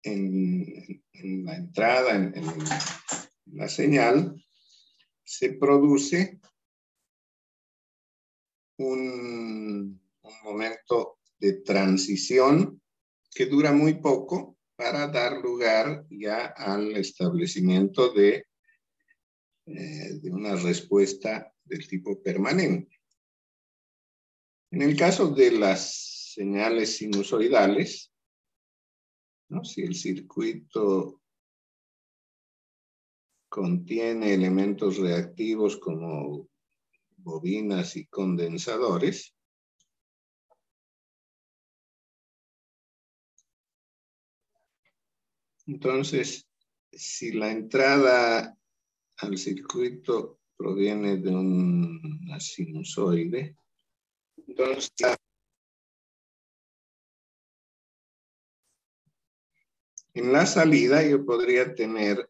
en la entrada, en la señal, se produce un momento de transición que dura muy poco para dar lugar ya al establecimiento de una respuesta del tipo permanente. En el caso de las señales sinusoidales, ¿no? Si el circuito contiene elementos reactivos como bobinas y condensadores, entonces, si la entrada al circuito proviene de una sinusoide, entonces en la salida yo podría tener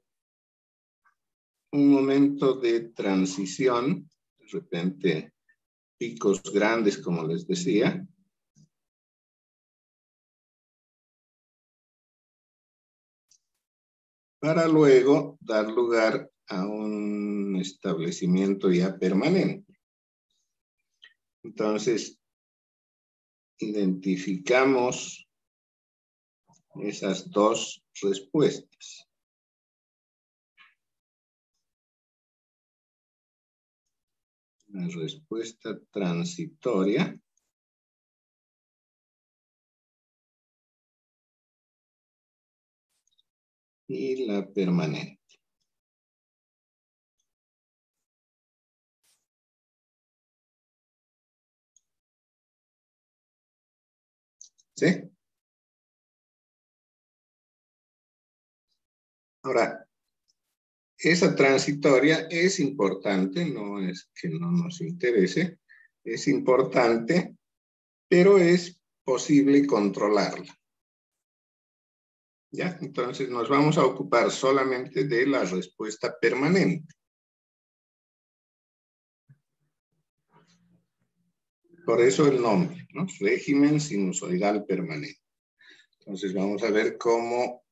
un momento de transición, de repente picos grandes, como les decía, para luego dar lugar a un establecimiento ya permanente. Entonces, identificamos esas dos respuestas. La respuesta transitoria y la permanente. ¿Sí? Ahora, esa transitoria es importante, no es que no nos interese, es importante, pero es posible controlarla. ¿Ya? Entonces nos vamos a ocupar solamente de la respuesta permanente. Por eso el nombre, ¿no? Régimen sinusoidal permanente. Entonces vamos a ver cómo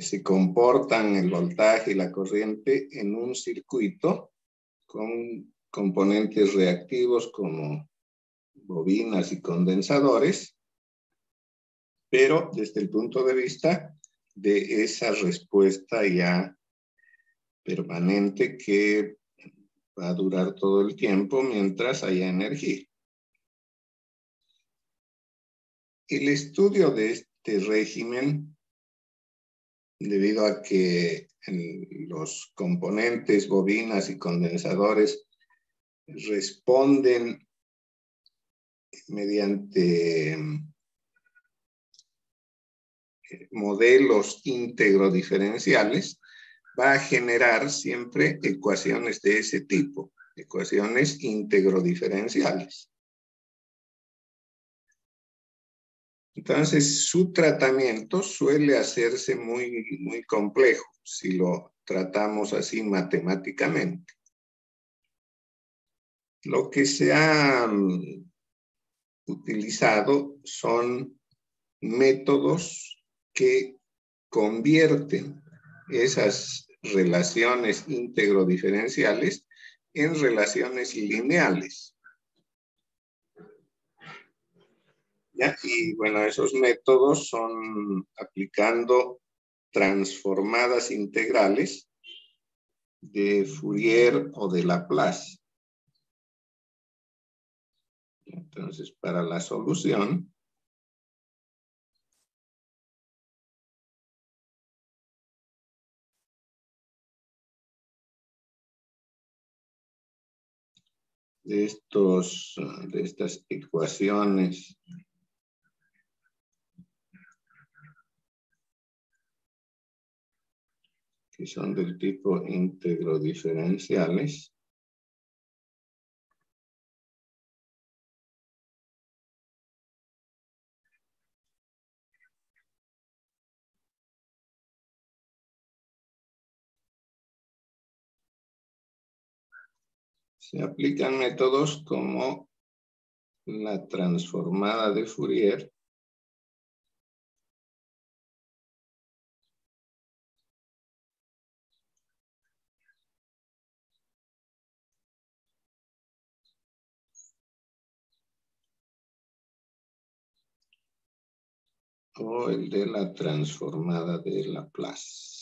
se comportan el voltaje y la corriente en un circuito con componentes reactivos como bobinas y condensadores, pero desde el punto de vista de esa respuesta ya permanente que va a durar todo el tiempo mientras haya energía. El estudio de este régimen, debido a que los componentes bobinas y condensadores responden mediante modelos íntegro-diferenciales, va a generar siempre ecuaciones de ese tipo, ecuaciones íntegro-diferenciales. Entonces, su tratamiento suele hacerse muy complejo si lo tratamos así matemáticamente. Lo que se ha utilizado son métodos que convierten esas relaciones íntegro-diferenciales en relaciones lineales. ¿Ya? Y bueno, esos métodos son aplicando transformadas integrales de Fourier o de Laplace. Entonces, para la solución, de estas ecuaciones que son del tipo íntegro diferenciales, se aplican métodos como la transformada de Fourier o el de la transformada de Laplace.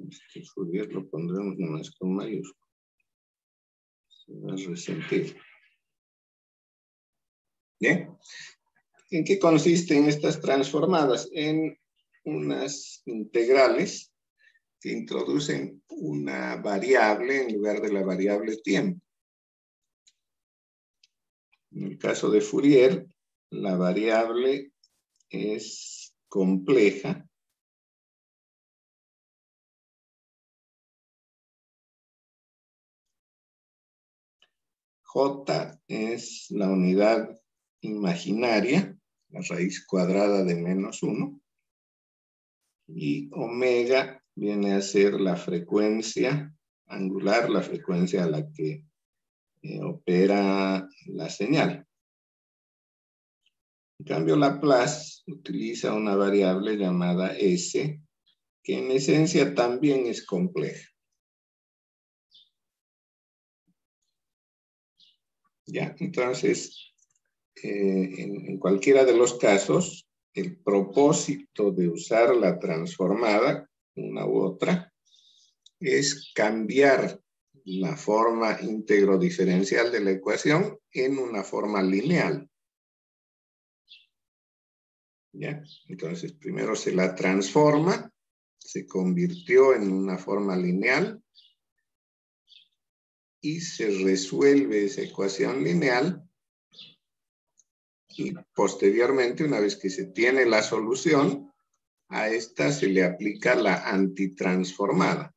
Este Fourier lo pondremos nomás con mayúscula. Se va a resentir. Bien. ¿En qué consisten estas transformadas? En unas integrales que introducen una variable en lugar de la variable tiempo. En el caso de Fourier, la variable es compleja. J es la unidad imaginaria, la raíz cuadrada de -1. Y omega viene a ser la frecuencia angular, la frecuencia a la que opera la señal. En cambio, Laplace utiliza una variable llamada S, que en esencia también es compleja. ¿Ya? Entonces, en cualquiera de los casos, el propósito de usar la transformada, una u otra, es cambiar la forma íntegro diferencial de la ecuación en una forma lineal. ¿Ya? Entonces, primero se la transforma, se convirtió en una forma lineal y se resuelve esa ecuación lineal y posteriormente, una vez que se tiene la solución, a esta se le aplica la antitransformada,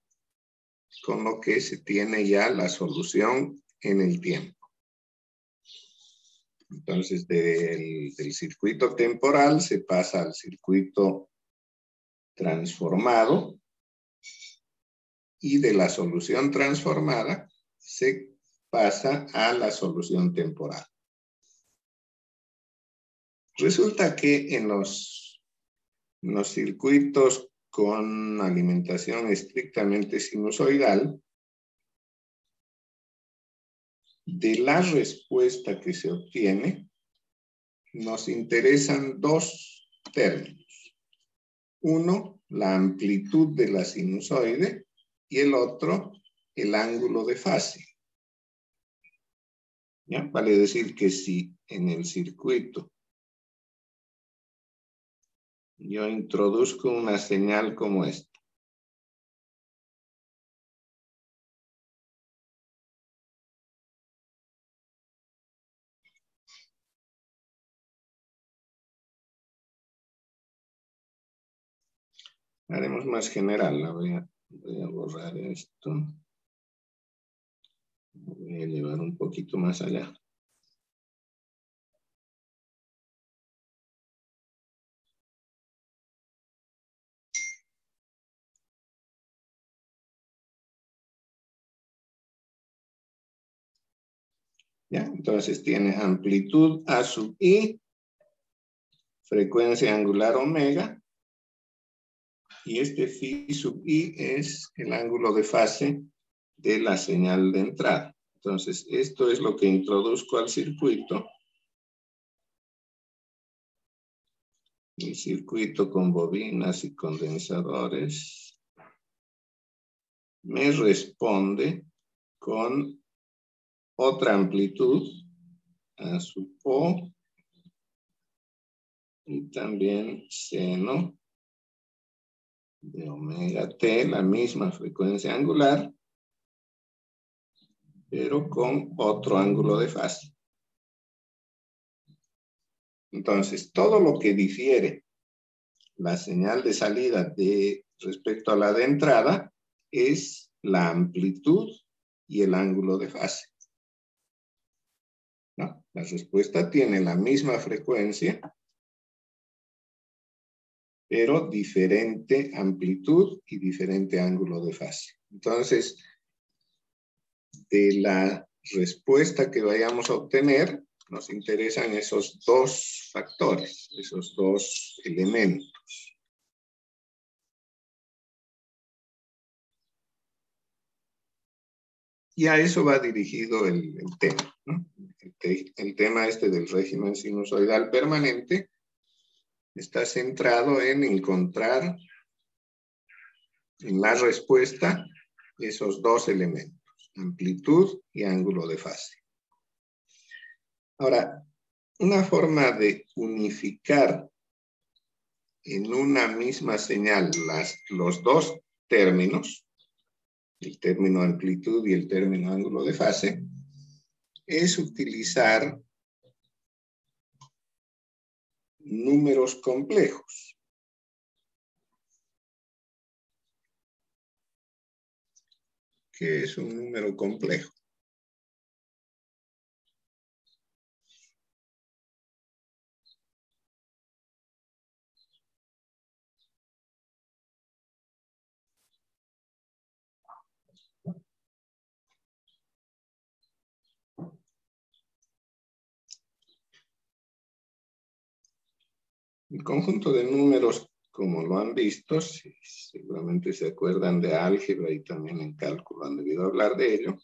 con lo que se tiene ya la solución en el tiempo. Entonces, del circuito temporal se pasa al circuito transformado y de la solución transformada se pasa a la solución temporal. Resulta que en los circuitos con alimentación estrictamente sinusoidal, de la respuesta que se obtiene, nos interesan dos términos. Uno, la amplitud de la sinusoide, y el otro, el ángulo de fase. ¿Ya? Vale decir que si en el circuito yo introduzco una señal como esta, haremos más general, la voy a borrar esto. Voy a llevar un poquito más allá. ¿Ya? Entonces tiene amplitud A sub I, frecuencia angular omega, y este phi sub I es el ángulo de fase de la señal de entrada. Entonces, esto es lo que introduzco al circuito. El circuito con bobinas y condensadores me responde con otra amplitud, A sub O, y también seno de omega t, la misma frecuencia angular, pero con otro ángulo de fase. Entonces, todo lo que difiere la señal de salida respecto a la de entrada es la amplitud y el ángulo de fase. ¿No? La respuesta tiene la misma frecuencia, pero diferente amplitud y diferente ángulo de fase. Entonces, de la respuesta que vayamos a obtener, Nos interesan esos dos factores, esos dos elementos. Y a eso va dirigido el tema, ¿no? El tema este del régimen sinusoidal permanente está centrado en encontrar en la respuesta esos dos elementos, amplitud y ángulo de fase. Ahora, una forma de unificar en una misma señal los dos términos, el término amplitud y el término ángulo de fase, es utilizar números complejos. ¿Qué es un número complejo? El conjunto de números, como lo han visto, seguramente se acuerdan de álgebra y también en cálculo han debido hablar de ello.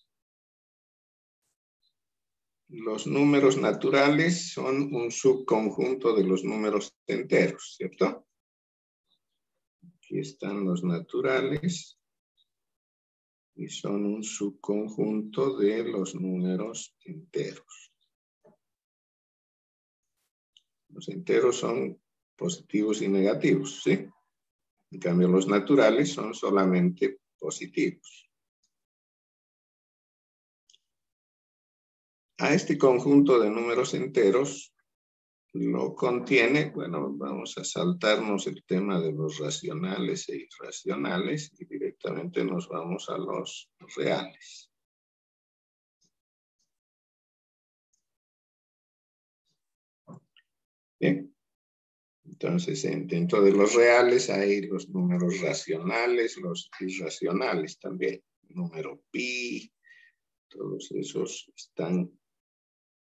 Los números naturales son un subconjunto de los números enteros, ¿cierto? Aquí están los naturales y son un subconjunto de los números enteros. Los enteros son positivos y negativos, ¿sí? En cambio, los naturales son solamente positivos. A este conjunto de números enteros lo contiene, bueno, vamos a saltarnos el tema de los racionales e irracionales y directamente nos vamos a los reales. Bien. Entonces, dentro de los reales hay los números racionales, los irracionales también. El número pi, todos esos están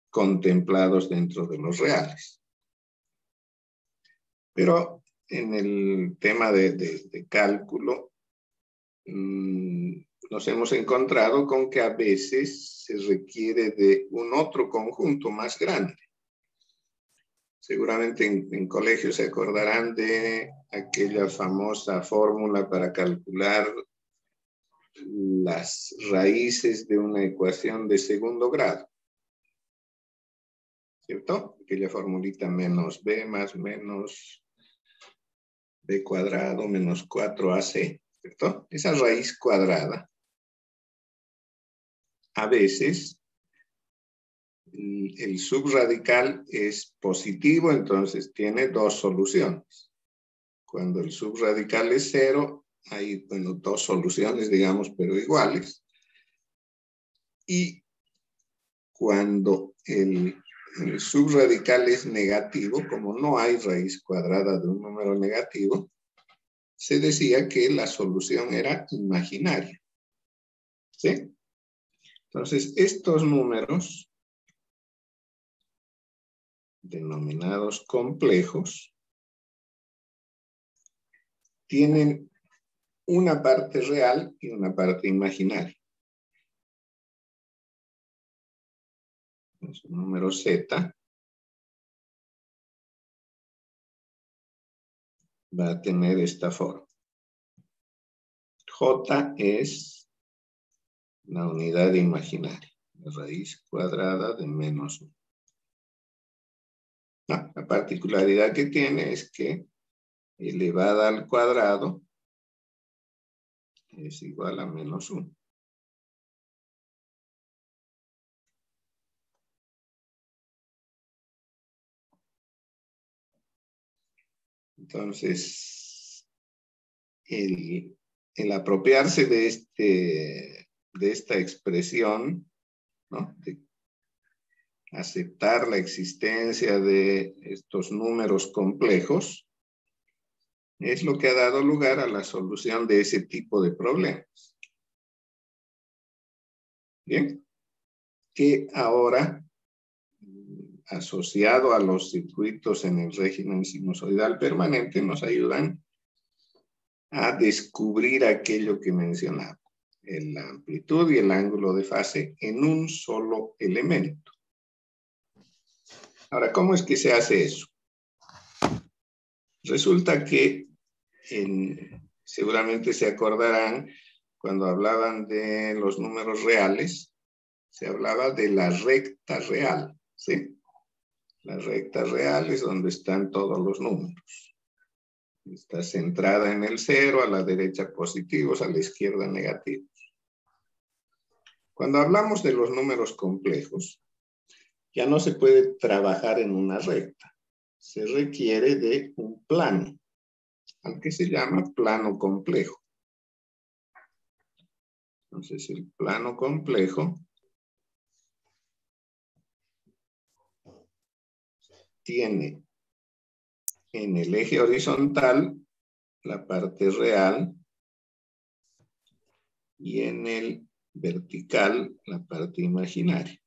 contemplados dentro de los reales. Pero en el tema de cálculo, nos hemos encontrado con que a veces se requiere de un otro conjunto más grande. Seguramente en colegio se acordarán de aquella famosa fórmula para calcular las raíces de una ecuación de segundo grado. ¿Cierto? Aquella formulita menos b más menos b cuadrado menos 4ac. ¿Cierto? Esa raíz cuadrada, a veces el subradical es positivo, entonces tiene dos soluciones. Cuando el subradical es 0, hay, bueno, dos soluciones, digamos, pero iguales. Y cuando el subradical es negativo, como no hay raíz cuadrada de un número negativo, se decía que la solución era imaginaria. ¿Sí? Entonces, estos números denominados complejos tienen una parte real y una parte imaginaria. Entonces, el número z va a tener esta forma. J es la unidad imaginaria, la raíz cuadrada de menos 1. No, la particularidad que tiene es que elevada al cuadrado es igual a menos 1. Entonces, el apropiarse de esta expresión, ¿no? De aceptar la existencia de estos números complejos, es lo que ha dado lugar a la solución de ese tipo de problemas. Bien, que ahora asociado a los circuitos en el régimen sinusoidal permanente nos ayudan a descubrir aquello que mencionaba, la amplitud y el ángulo de fase en un solo elemento. Ahora, ¿cómo es que se hace eso? Resulta que seguramente se acordarán cuando hablaban de los números reales, se hablaba de la recta real, ¿sí? La recta real es donde están todos los números. Está centrada en el 0, a la derecha positivos, a la izquierda negativos. Cuando hablamos de los números complejos, ya no se puede trabajar en una recta. Se requiere de un plano, aunque se llama plano complejo. Entonces, el plano complejo tiene en el eje horizontal la parte real y en el vertical la parte imaginaria.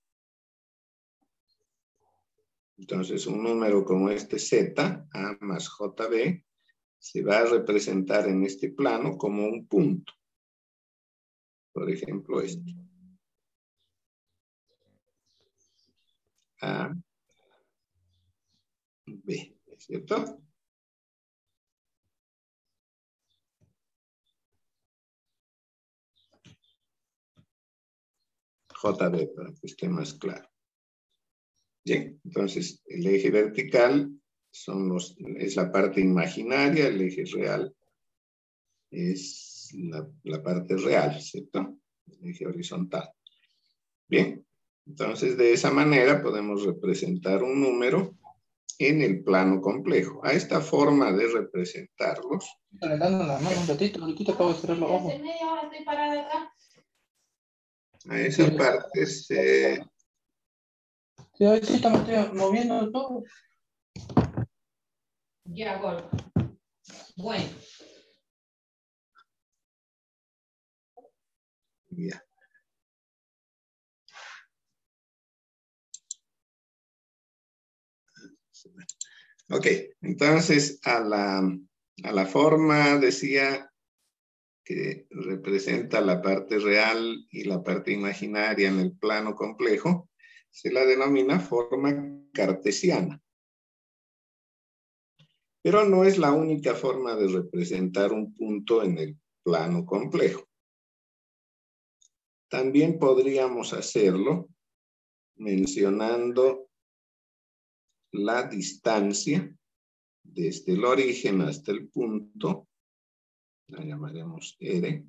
Entonces, un número como este Z, A más JB, se va a representar en este plano como un punto. Por ejemplo, este. A, B, ¿cierto? JB, para que esté más claro. Bien, entonces el eje vertical es la parte imaginaria, el eje real es la parte real, ¿cierto? El eje horizontal. Bien, entonces de esa manera podemos representar un número en el plano complejo. A esta forma de representarlos. Estoy dando la mano un ratito, ahorita acabo de cerrar los ojos. A esa parte se... Sí, ahí sí estamos moviendo todo. Ya, Gorka. Bueno. Ya. Ok, entonces a la forma decía que representa la parte real y la parte imaginaria en el plano complejo, se la denomina forma cartesiana. Pero no es la única forma de representar un punto en el plano complejo. También podríamos hacerlo mencionando la distancia desde el origen hasta el punto, la llamaremos R,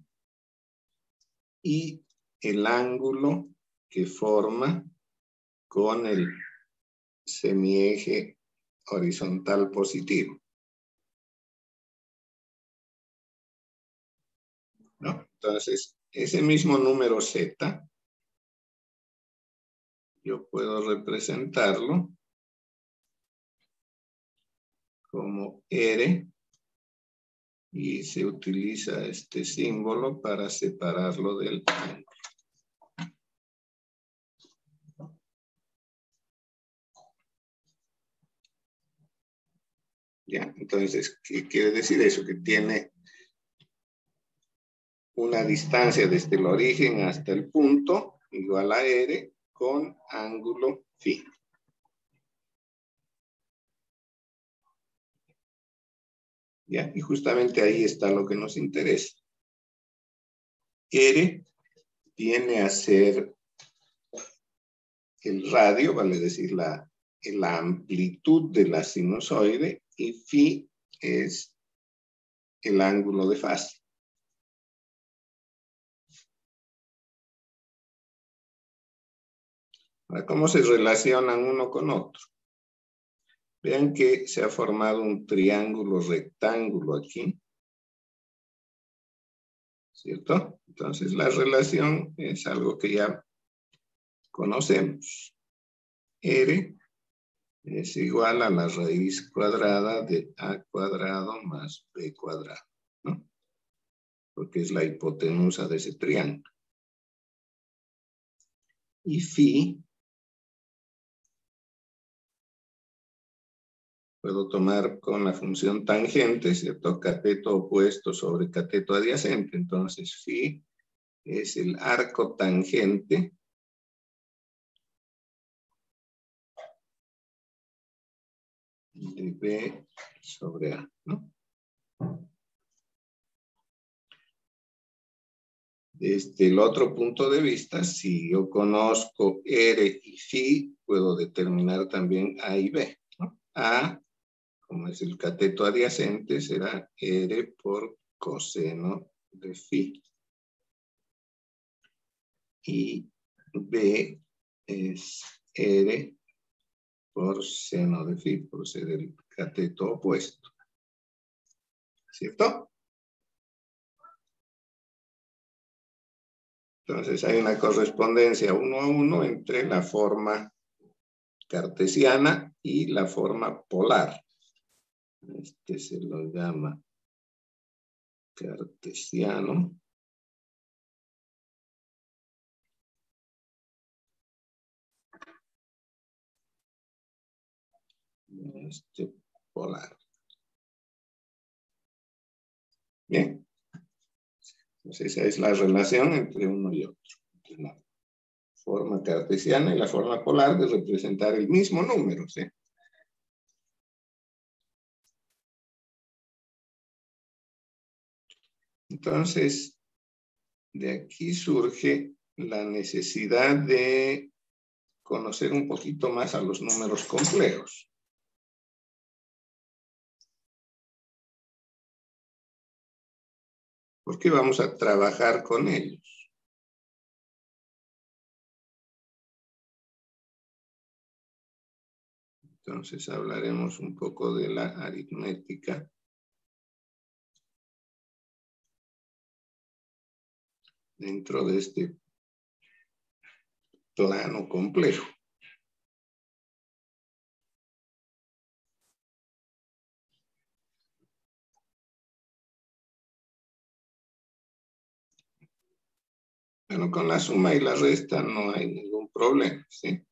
y el ángulo que forma con el semieje horizontal positivo. ¿No? Entonces, ese mismo número Z, yo puedo representarlo como R y se utiliza este símbolo para separarlo del ángulo. Ya, entonces, ¿qué quiere decir eso? Que tiene una distancia desde el origen hasta el punto igual a R con ángulo phi. ¿Ya? Y justamente ahí está lo que nos interesa. R viene a ser el radio, vale decir la amplitud de la sinusoide, y phi es el ángulo de fase. Ahora, ¿cómo se relacionan uno con otro? Vean que se ha formado un triángulo rectángulo aquí. ¿Cierto? Entonces la relación es algo que ya conocemos. R es igual a la raíz cuadrada de A cuadrado más B cuadrado, ¿no? Porque es la hipotenusa de ese triángulo. Y phi puedo tomar con la función tangente, ¿cierto? Cateto opuesto sobre cateto adyacente. Entonces, phi es el arco tangente de B sobre A, ¿no? Desde el otro punto de vista, si yo conozco R y phi, puedo determinar también A y B, ¿no? A, como es el cateto adyacente, será R por coseno de phi. Y B es R por seno de phi, por ser el cateto opuesto. ¿Cierto? Entonces hay una correspondencia 1 a 1 entre la forma cartesiana y la forma polar. Este se lo llama cartesiano. Este polar. Bien. Entonces esa es la relación entre uno y otro. Entre la forma cartesiana y la forma polar de representar el mismo número, ¿sí? Entonces, de aquí surge la necesidad de conocer un poquito más a los números complejos. Porque vamos a trabajar con ellos. Entonces hablaremos un poco de la aritmética dentro de este plano complejo. Bueno, con la suma y la resta no hay ningún problema, ¿sí?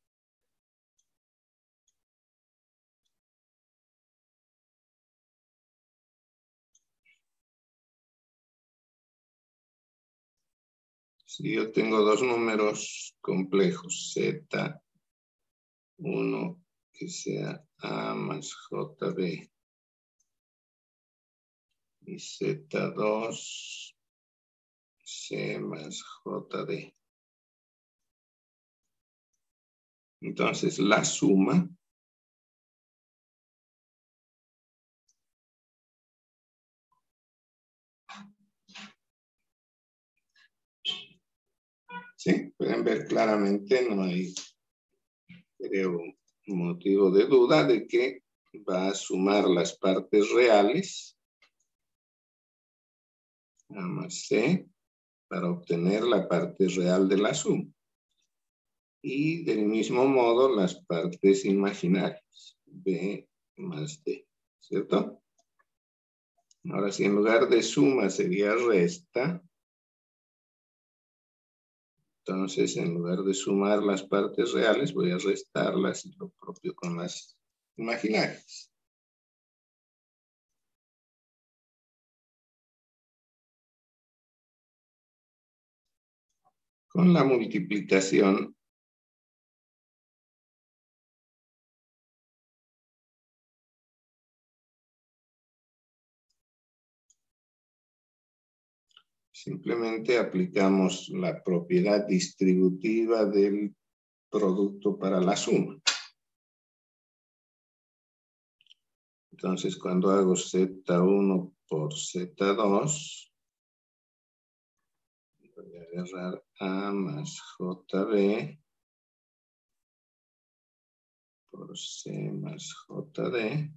Si yo tengo dos números complejos, Z1 que sea A más JB y Z2 C más JD. Entonces la suma sí, pueden ver claramente, no hay, creo, motivo de duda de que va a sumar las partes reales A más C para obtener la parte real de la suma. Y del mismo modo las partes imaginarias, B más D, ¿cierto? Ahora, si en lugar de suma sería resta, entonces en lugar de sumar las partes reales, voy a restarlas y lo propio con las imaginarias. Con la multiplicación, simplemente aplicamos la propiedad distributiva del producto para la suma. Entonces, cuando hago Z1 por Z2, voy a agarrar A más JB por C más JD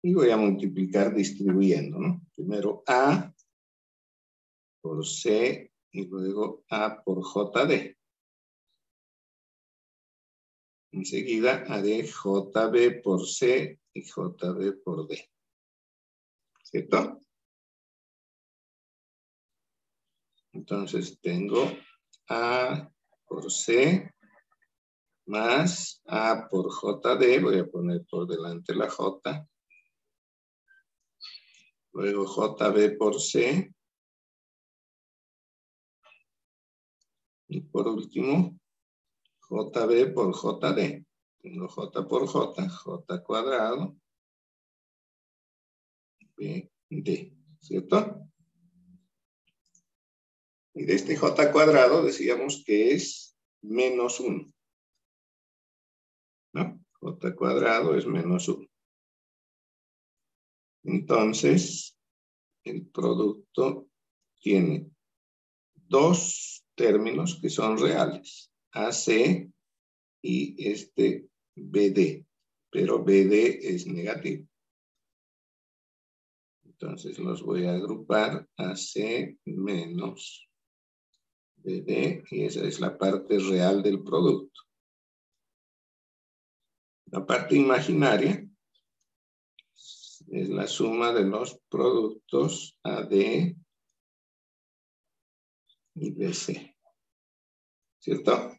y voy a multiplicar distribuyendo, ¿no? Primero A por C y luego A por JD. Enseguida haré JB por C y JB por D. ¿Cierto? Entonces tengo A por C más A por JD, voy a poner por delante la J, luego JB por C, y por último, JB por JD. Tengo J por J, J cuadrado, BD, ¿cierto? Y de este J cuadrado decíamos que es menos 1. ¿No? J cuadrado es menos 1. Entonces, el producto tiene dos términos que son reales, AC y este BD, pero BD es negativo. Entonces los voy a agrupar AC menos BD, y esa es la parte real del producto. La parte imaginaria es la suma de los productos AD y BC. ¿Cierto?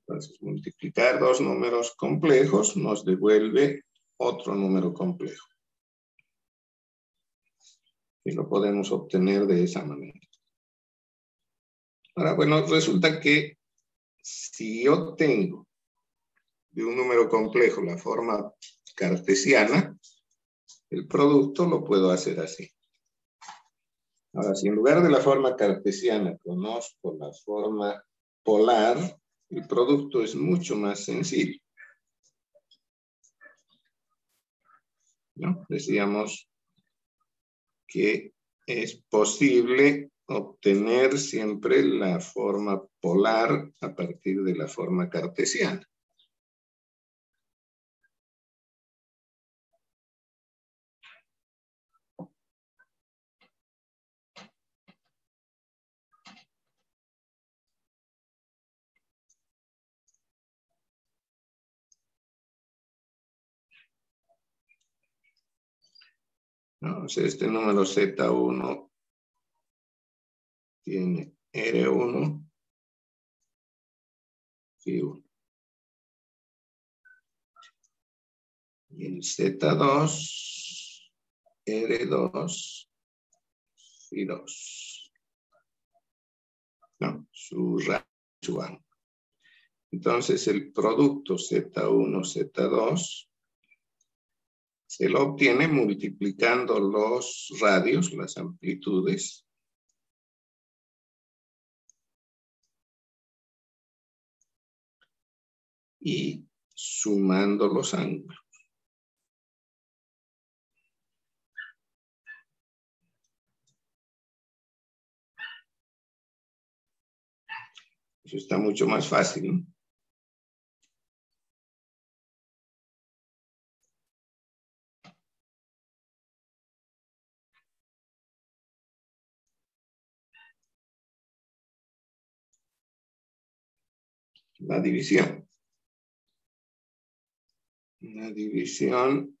Entonces, multiplicar dos números complejos nos devuelve otro número complejo. Y lo podemos obtener de esa manera. Ahora, bueno, resulta que si yo tengo de un número complejo la forma cartesiana, el producto lo puedo hacer así. Ahora, si en lugar de la forma cartesiana conozco la forma polar, el producto es mucho más sencillo. ¿No? Decíamos que es posible obtener siempre la forma polar a partir de la forma cartesiana. ¿No? O sea, este número Z1 tiene R1 y 1. Y el Z2, R2 y 2. No, su rango, su ángulo. Entonces el producto Z1, Z2 se lo obtiene multiplicando los radios, las amplitudes, y sumando los ángulos. Eso está mucho más fácil, ¿no? La división. La división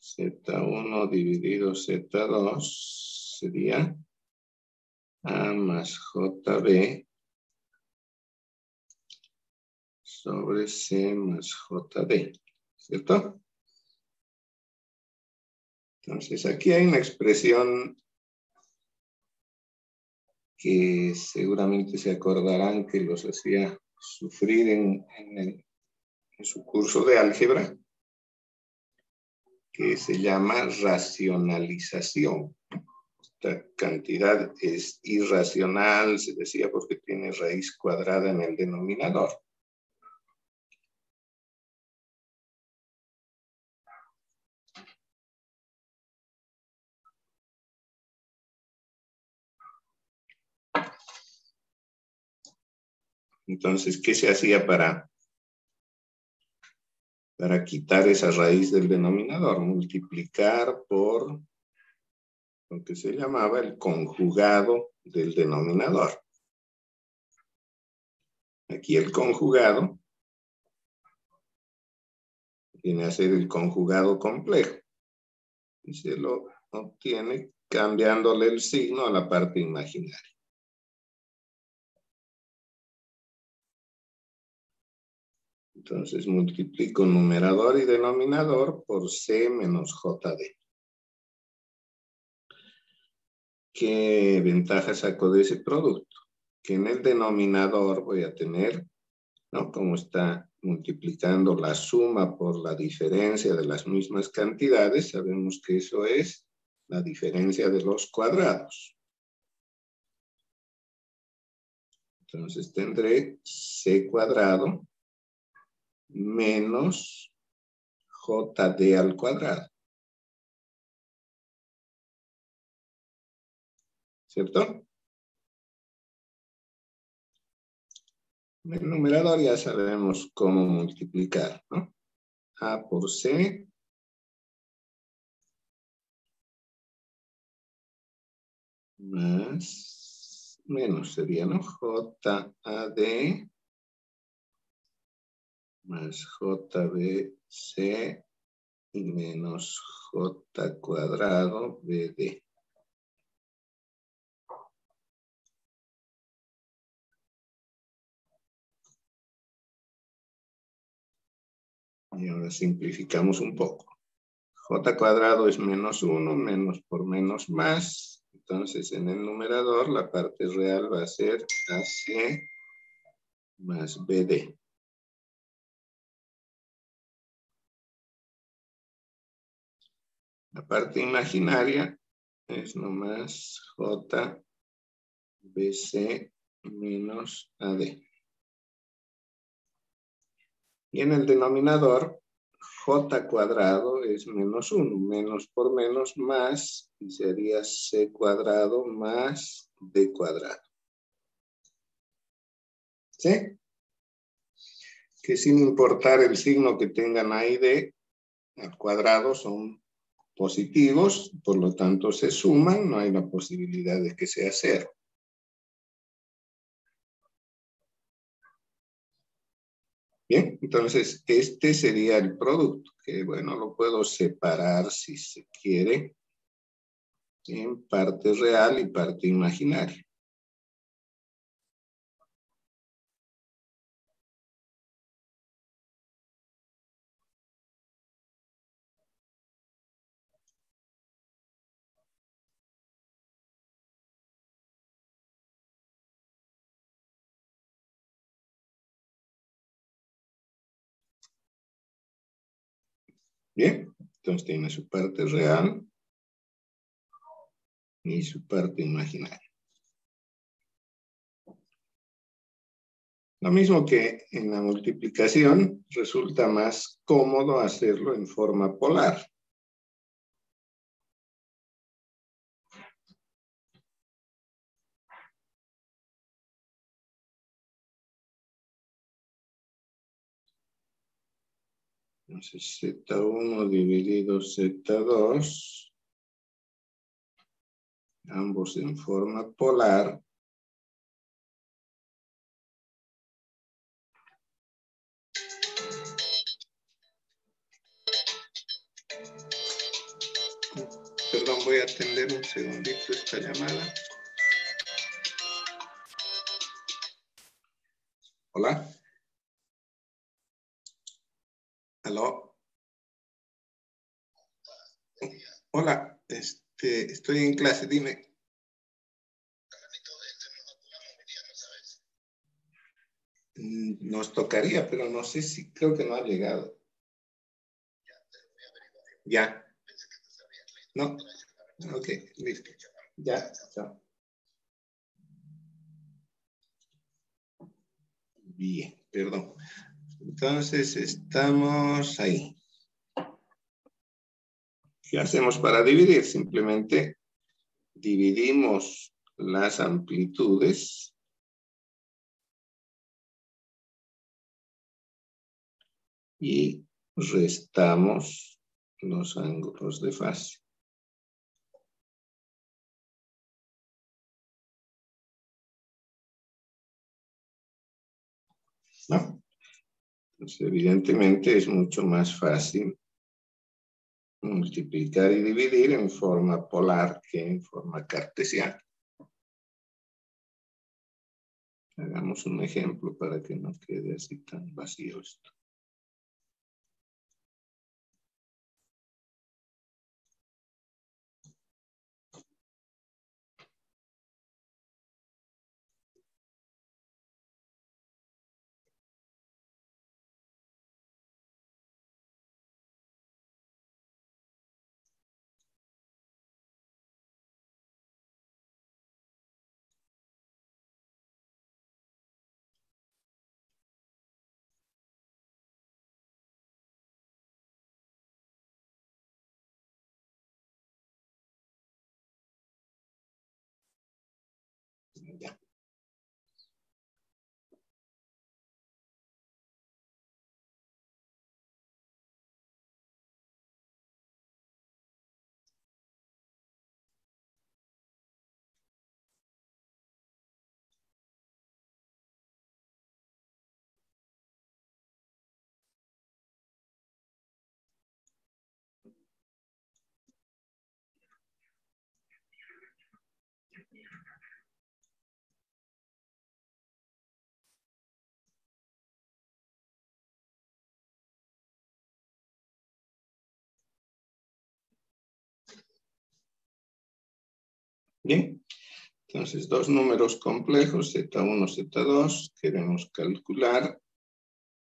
Z1 dividido Z2 sería A más JB sobre C más JD, ¿cierto? Entonces aquí hay una expresión que seguramente se acordarán que los hacía sufrir en su curso de álgebra, que se llama racionalización. Esta cantidad es irracional, se decía, porque tiene raíz cuadrada en el denominador. Entonces, ¿qué se hacía para quitar esa raíz del denominador? Multiplicar por lo que se llamaba el conjugado del denominador. Aquí el conjugado viene a ser el conjugado complejo y se lo obtiene cambiándole el signo a la parte imaginaria. Entonces multiplico numerador y denominador por C menos JD. ¿Qué ventaja saco de ese producto? Que en el denominador voy a tener, ¿no? Como está multiplicando la suma por la diferencia de las mismas cantidades, sabemos que eso es la diferencia de los cuadrados. Entonces tendré C cuadrado menos JD al cuadrado. ¿Cierto? En el numerador ya sabemos cómo multiplicar, ¿no? A por C más menos sería, ¿no? JAD más JBC y menos J cuadrado BD. Y ahora simplificamos un poco. J cuadrado es menos 1, menos por menos más. Entonces en el numerador la parte real va a ser AC más BD. La parte imaginaria es nomás JBC menos AD. Y en el denominador, J cuadrado es menos 1, menos por menos más, y sería C cuadrado más D cuadrado. ¿Sí? Que sin importar el signo que tengan A y D, al cuadrado son positivos, por lo tanto se suman, no hay la posibilidad de que sea cero. Bien, entonces este sería el producto, que bueno, lo puedo separar si se quiere en parte real y parte imaginaria. Bien, entonces tiene su parte real y su parte imaginaria. Lo mismo que en la multiplicación, resulta más cómodo hacerlo en forma polar. Entonces, Z1 dividido Z2, ambos en forma polar. Perdón, voy a atender un segundito esta llamada. Hola. ¿Aló? Hola, estoy en clase, dime. Nos tocaría, pero no sé si, creo que no ha llegado. Ya. No. Ok, listo. Ya, chao. Bien, perdón. Entonces estamos ahí. ¿Qué hacemos para dividir? Simplemente dividimos las amplitudes y restamos los ángulos de fase. ¿No? Entonces, evidentemente es mucho más fácil multiplicar y dividir en forma polar que en forma cartesiana. Hagamos un ejemplo para que no quede así tan vacío esto. Ya. Bien, entonces dos números complejos, Z1, Z2, queremos calcular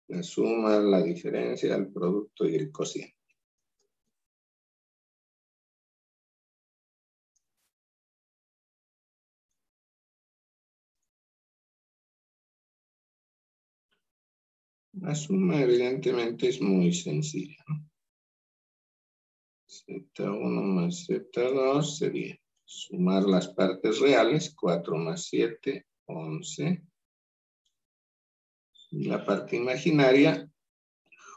la suma, la diferencia, el producto y el cociente. La suma evidentemente es muy sencilla, ¿no? Z1 más Z2 sería sumar las partes reales, 4 más 7, 11. Y la parte imaginaria,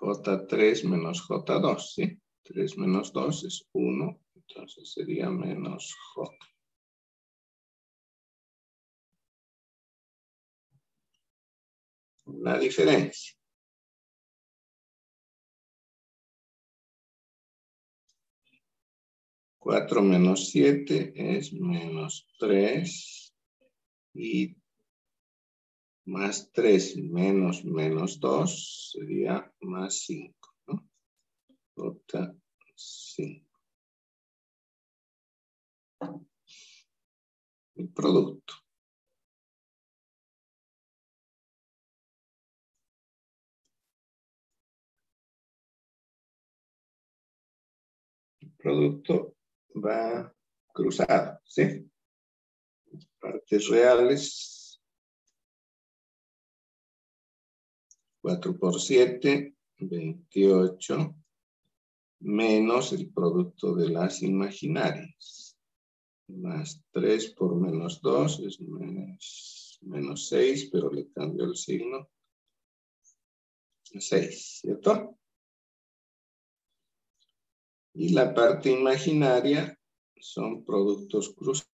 J3 menos J2, ¿sí? 3 menos 2 es 1, entonces sería menos J. La diferencia. 4 menos 7 es menos 3 y más 3 menos menos 2 sería más 5, ¿no? J5. El producto. El producto va cruzado, ¿sí? Partes reales. 4 por 7, 28, menos el producto de las imaginarias. Más 3 por menos 2 es menos 6, pero le cambio el signo. 6, ¿cierto? Y la parte imaginaria son productos cruzados.